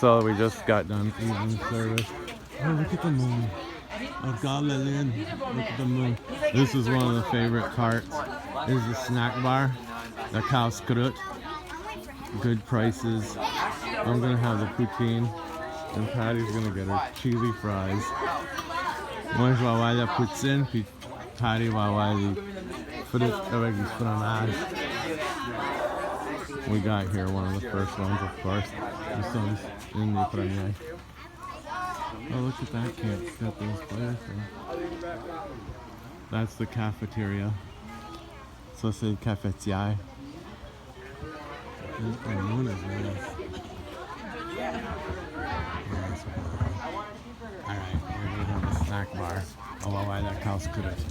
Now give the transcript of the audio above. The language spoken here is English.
So we just got done evening service. Oh, look at the moon. Oh, God, Lillian, look at the moon. This is one of the favorite parts. Is the snack bar, the Kauskrut. Good prices. I'm gonna have the poutine, and Patty's gonna get her cheesy fries. Moi, je vais avoir la poutine, puis Patty va avoir les frites avec du fromage. We got here one of the first ones, of course. This one's in the premier. Oh, look at that camp. It's got those players there. That's the cafeteria. So c'est cafetière. The moon is nice. Alright, we're gonna have a snack bar. Oh, I like house cooked.